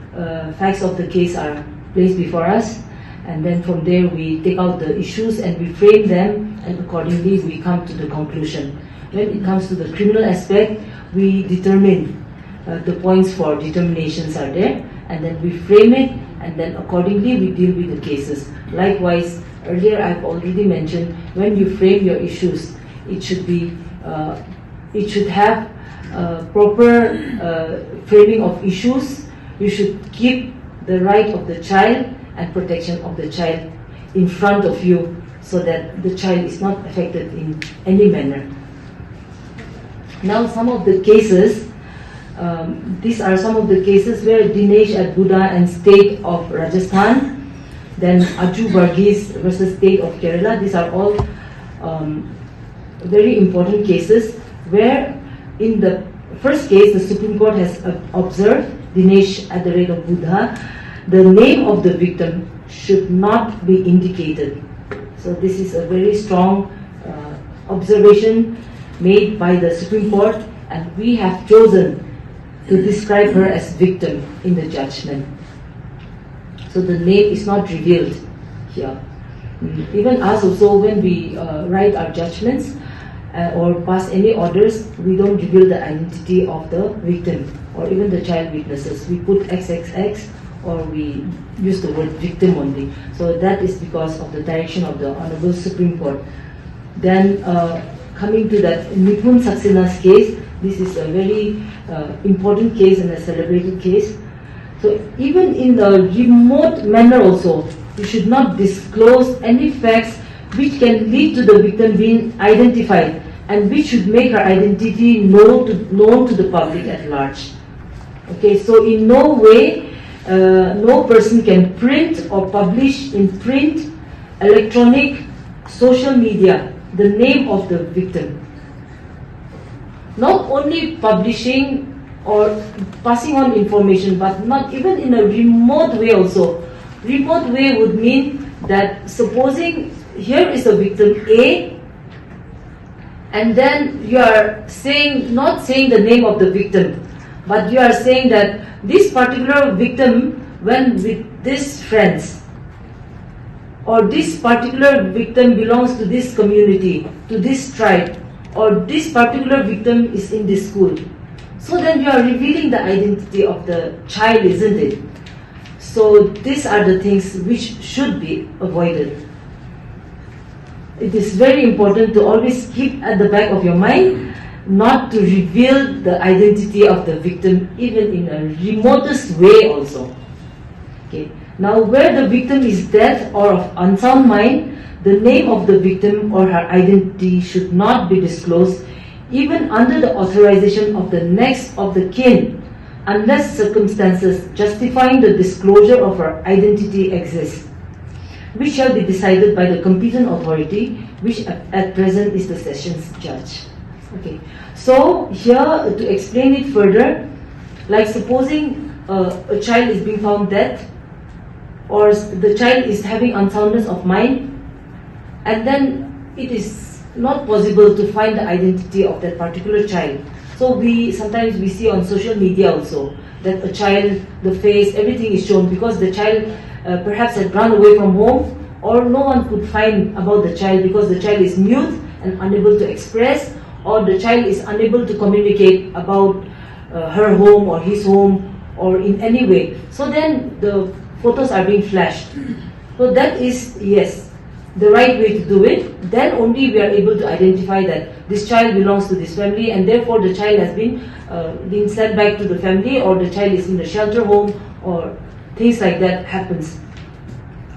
facts of the case are placed before us, and then from there we take out the issues and we frame them, and accordingly we come to the conclusion. When it comes to the criminal aspect, we determine the points for determinations are there, and then we frame it, and then accordingly we deal with the cases. Likewise, earlier I've already mentioned, when you frame your issues, it should be, it should have proper framing of issues. You should keep the right of the child and protection of the child in front of you, so that the child is not affected in any manner. Now some of the cases, these are some of the cases where Dinesh at Buddha and State of Rajasthan, then Aju Varghese versus State of Kerala. These are all very important cases where in the first case the Supreme Court has observed Dinesh at the rate of Buddha, the name of the victim should not be indicated. So this is a very strong observation made by the Supreme Court, and we have chosen to describe her as victim in the judgment. So the name is not revealed here. Even us also, when we write our judgments or pass any orders, we don't reveal the identity of the victim or even the child witnesses. We put XXX or we use the word victim only. So that is because of the direction of the Honorable Supreme Court. Then coming to that Nipun Saxena's case, this is a very important case and a celebrated case. So even in the remote manner also, you should not disclose any facts which can lead to the victim being identified and which should make her identity known to the public at large. Okay, so in no way, no person can print or publish in print, electronic, social media the name of the victim. Not only publishing or passing on information, but not even in a remote way also. Remote way would mean that supposing here is a victim A, and then you are saying, not saying the name of the victim, but you are saying that this particular victim went with these friends, or this particular victim belongs to this community, to this tribe, or this particular victim is in this school. So then you are revealing the identity of the child, isn't it? So these are the things which should be avoided. It is very important to always keep at the back of your mind not to reveal the identity of the victim even in a remotest way also. Okay. Now where the victim is deaf or of unsound mind, the name of the victim or her identity should not be disclosed even under the authorization of the next of the kin, unless circumstances justifying the disclosure of her identity exist, which shall be decided by the competent authority, which at present is the sessions judge. Okay. So here, to explain it further, like supposing a child is being found dead, or the child is having unsoundness of mind, and then it is not possible to find the identity of that particular child. So sometimes we see on social media also that a child, the face, everything is shown because the child perhaps had run away from home, or no one could find about the child because the child is mute and unable to express, or the child is unable to communicate about her home or his home or in any way. So then the photos are being flashed. So that is, yes, the right way to do it. Then only we are able to identify that this child belongs to this family, and therefore the child has been sent back to the family, or the child is in a shelter home, or things like that happens.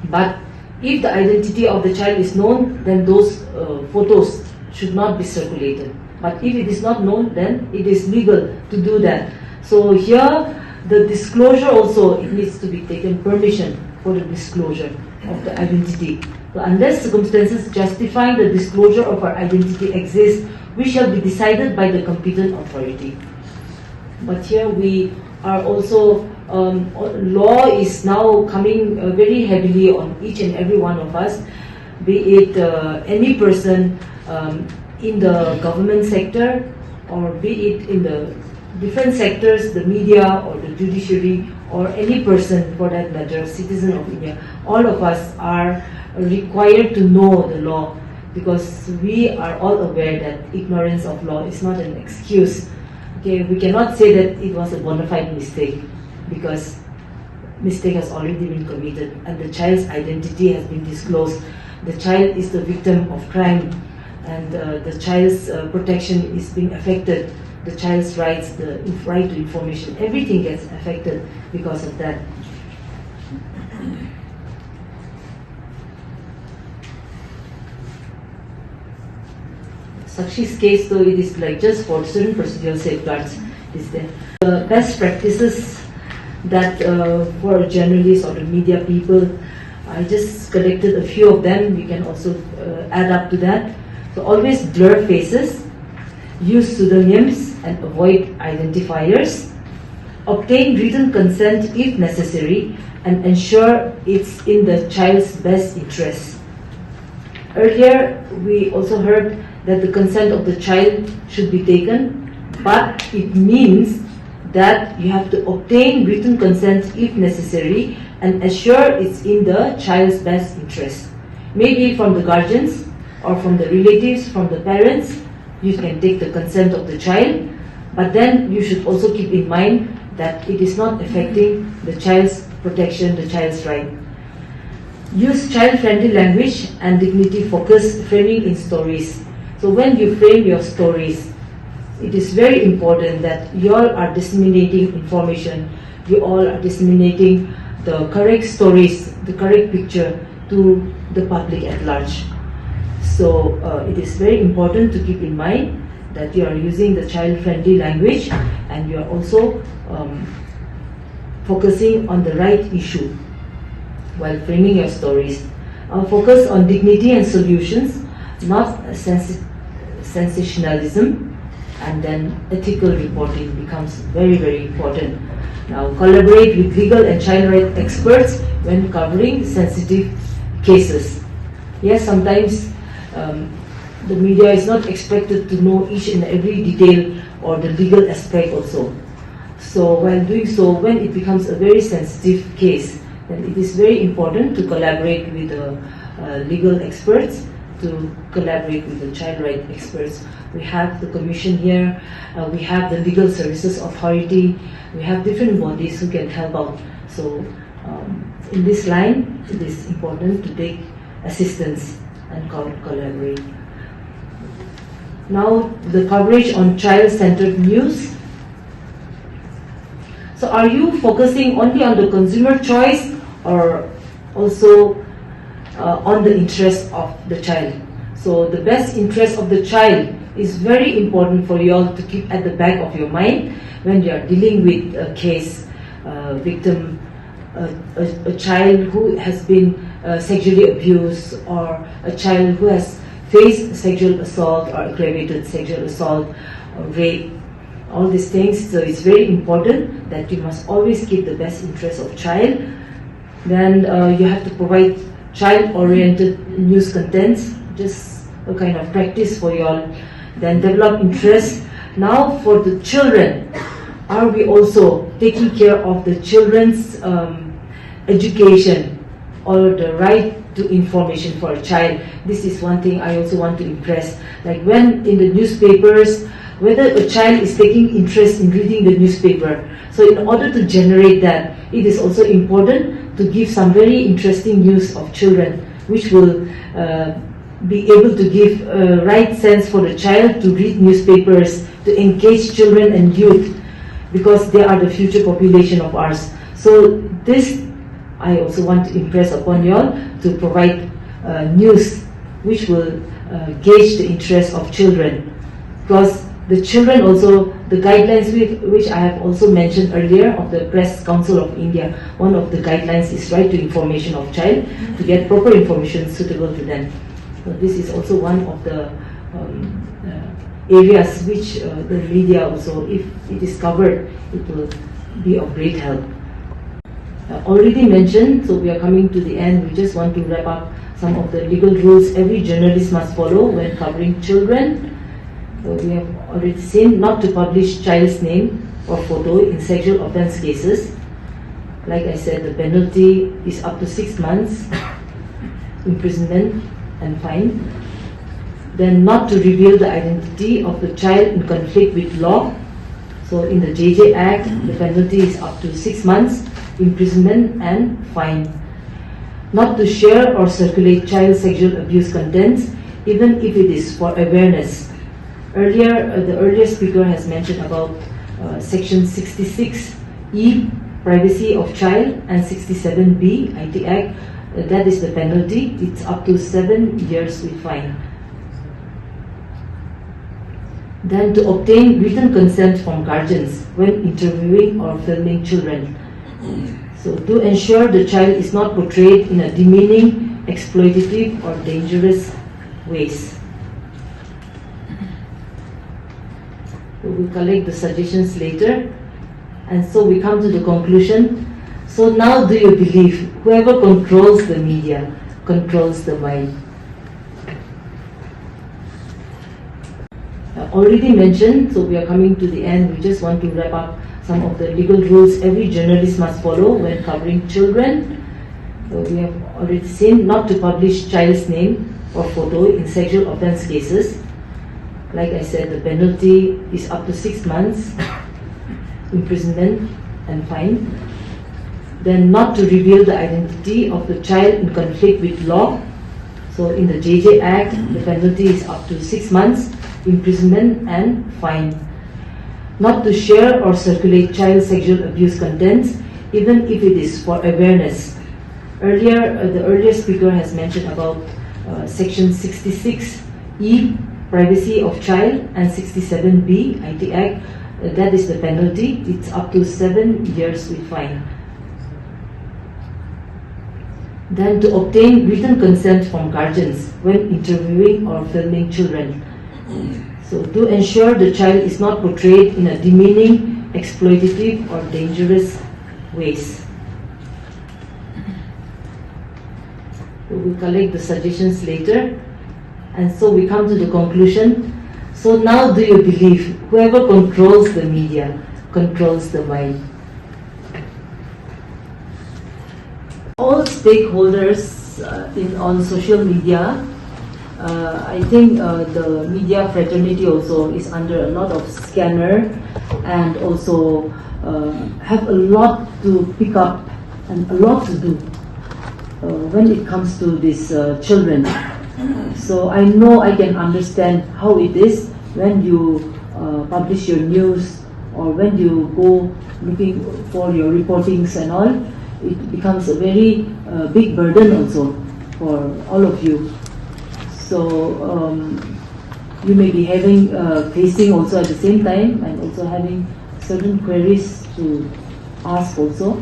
But if the identity of the child is known, then those photos should not be circulated. But if it is not known, then it is legal to do that. So here, the disclosure also, it needs to be taken permission for the disclosure of the identity. So unless circumstances justifying the disclosure of our identity exist, we shall be decided by the competent authority. But here we are also, law is now coming very heavily on each and every one of us, be it any person in the government sector, or be it in the different sectors, the media or the judiciary, or any person for that matter, citizen of India. All of us are required to know the law, because we are all aware that ignorance of law is not an excuse. Okay, we cannot say that it was a bona fide mistake, because mistake has already been committed and the child's identity has been disclosed. The child is the victim of crime, and the child's protection is being affected. The child's rights, the right to information, everything gets affected because of that. Sakshi's case, though, it is like just for certain procedural safeguards is there. The best practices that for journalists or the media people, I just collected a few of them. We can also add up to that. So always blur faces, use pseudonyms and avoid identifiers, obtain written consent if necessary, and ensure it's in the child's best interest. Earlier, we also heard that the consent of the child should be taken, but it means that you have to obtain written consent if necessary and assure it's in the child's best interest. Maybe from the guardians or from the relatives, from the parents, you can take the consent of the child, but then you should also keep in mind that it is not affecting the child's protection, the child's right. Use child-friendly language and dignity-focused framing in stories. So when you frame your stories, it is very important that you all are disseminating information, you all are disseminating the correct stories, the correct picture to the public at large. So it is very important to keep in mind that you are using the child-friendly language, and you are also focusing on the right issue while framing your stories. Focus on dignity and solutions, not sensationalism, and then ethical reporting becomes very, very important. Now, collaborate with legal and child rights experts when covering sensitive cases. Yes, sometimes the media is not expected to know each and every detail or the legal aspect also. So while doing so, when it becomes a very sensitive case, then it is very important to collaborate with the legal experts, to collaborate with the child rights experts. We have the commission here, we have the legal services authority, we have different bodies who can help out. So in this line, it is important to take assistance and collaborate. Now the coverage on child-centered news. So are you focusing only on the consumer choice or also on the interest of the child? So the best interest of the child is very important for you all to keep at the back of your mind when you are dealing with a case, victim, a child who has been sexually abused, or a child who has faced sexual assault or aggravated sexual assault or rape, all these things. So it's very important that you must always keep the best interest of child. Then you have to provide child-oriented news contents. Just a kind of practice for you all. Then develop interest. Now for the children, are we also taking care of the children's education or the right to information for a child? This is one thing I also want to impress. Like when in the newspapers, whether a child is taking interest in reading the newspaper. So in order to generate that, it is also important to give some very interesting news of children, which will be able to give a right sense for the child to read newspapers, to engage children and youth, because they are the future population of ours. So this I also want to impress upon you all, to provide news which will gauge the interest of children, because the children also, the guidelines which I have also mentioned earlier of the Press Council of India, one of the guidelines is right to information of child, to get proper information suitable to them. So this is also one of the areas which the media also, if it is covered, it will be of great help. Already mentioned, so we are coming to the end. We just want to wrap up some of the legal rules every journalist must follow when covering children. So we have already seen not to publish child's name or photo in sexual offense cases. Like I said, the penalty is up to 6 months imprisonment and fine. Then not to reveal the identity of the child in conflict with law. So in the JJ Act, the penalty is up to 6 months imprisonment and fine. Not to share or circulate child sexual abuse contents, even if it is for awareness. Earlier, the earlier speaker has mentioned about Section 66E, Privacy of Child, and 67B, IT Act. That is the penalty. It's up to 7 years with fine. Then to obtain written consent from guardians when interviewing or filming children. So to ensure the child is not portrayed in a demeaning, exploitative or dangerous ways. We will collect the suggestions later, and so we come to the conclusion. So now do you believe whoever controls the media controls the mind? Already mentioned, so we are coming to the end. We just want to wrap up some of the legal rules every journalist must follow when covering children. So we have already seen not to publish child's name or photo in sexual offense cases. Like I said, the penalty is up to 6 months imprisonment and fine. Then not to reveal the identity of the child in conflict with law. So in the JJ Act, the penalty is up to 6 months imprisonment and fine. Not to share or circulate child sexual abuse contents, even if it is for awareness. Earlier, the earlier speaker has mentioned about Section 66E, Privacy of Child, and 67B, IT Act. That is the penalty. It's up to 7 years with fine. Then to obtain written consent from guardians when interviewing or filming children. So to ensure the child is not portrayed in a demeaning, exploitative or dangerous ways. We will collect the suggestions later, and so we come to the conclusion. So now do you believe whoever controls the media controls the mind? All stakeholders on social media, I think the media fraternity also is under a lot of scanner, and also have a lot to pick up and a lot to do when it comes to these children. So I know I can understand how it is when you publish your news, or when you go looking for your reportings and all. It becomes a very big burden also for all of you. So you may be facing also at the same time, and also having certain queries to ask also,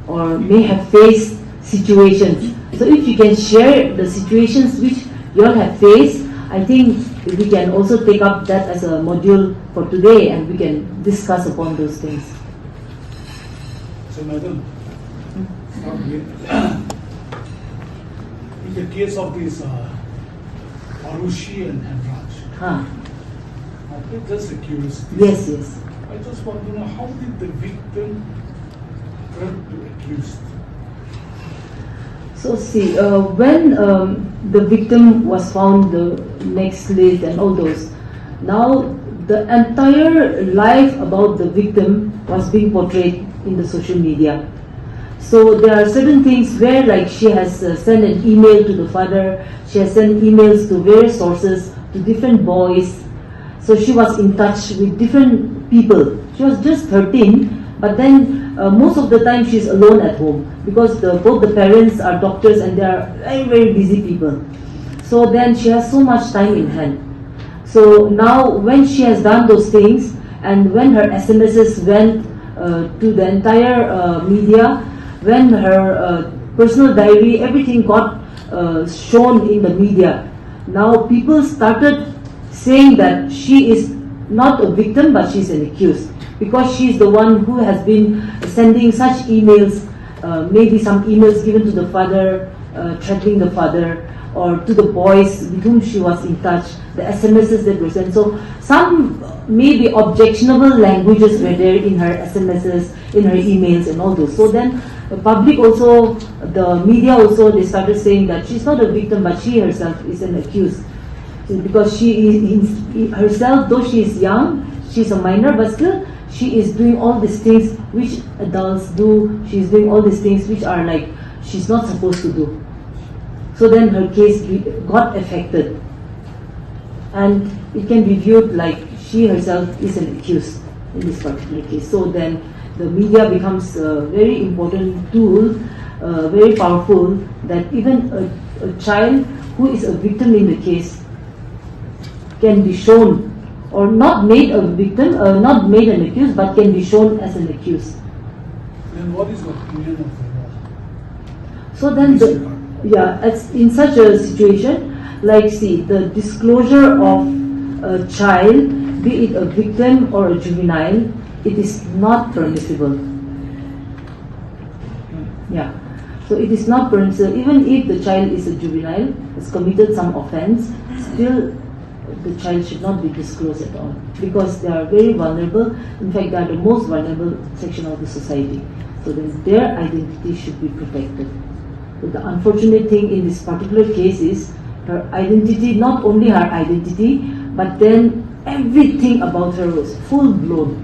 or may have faced situations. So if you can share the situations which you all have faced, I think we can also take up that as a module for today, and we can discuss upon those things. So, madam, in the case of this Arushi and Hebraj. Huh. Okay, just a curiosity. Yes, yes. I just want to know how did the victim turn to accused? So see, when the victim was found, the next list and all those, now the entire life about the victim was being portrayed in the social media. So there are certain things where, like, she has sent an email to the father, she has sent emails to various sources, to different boys. So she was in touch with different people. She was just 13, but then most of the time she's alone at home because both the parents are doctors and they are very, very busy people. So then she has so much time in hand. So now when she has done those things and when her SMSs went to the entire media, when her personal diary, everything got shown in the media, now people started saying that she is not a victim but she is an accused because she is the one who has been sending such emails, maybe some emails given to the father, threatening the father, or to the boys with whom she was in touch, the SMSs that were sent. So some maybe objectionable languages were there in her SMSs, in her emails and all those. So then the public also, the media also, they started saying that she's not a victim but she herself is an accused. Because she is herself, though she is young, she is a minor, but still she is doing all these things which adults do. She is doing all these things which are like she's not supposed to do. So then her case got affected, and it can be viewed like she herself is an accused in this particular case. So then the media becomes a very important tool, very powerful, that even a child who is a victim in the case can be shown, or not made a victim, not made an accused, but can be shown as an accused. Then what is the opinion of the law? So then, in such a situation, like see, the disclosure of a child, be it a victim or a juvenile, it is not permissible. Yeah. So it is not permissible, even if the child is a juvenile, has committed some offense, still the child should not be disclosed at all because they are very vulnerable. In fact, they are the most vulnerable section of the society. So then their identity should be protected. But the unfortunate thing in this particular case is her identity, not only her identity, but then everything about her was full blown.